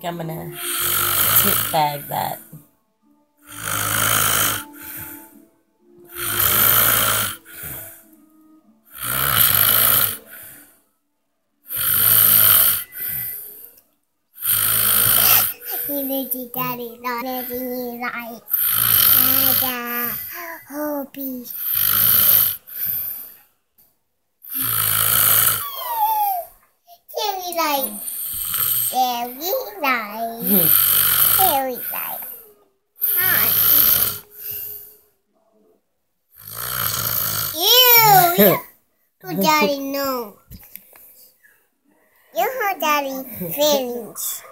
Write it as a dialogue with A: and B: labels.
A: think I'm gonna tip bag that.
B: Daddy, not letting right. Dada, hobby. Very light. Very light. Very light. Hi. Ew! Oh, Daddy, no. You hurt Daddy feelings.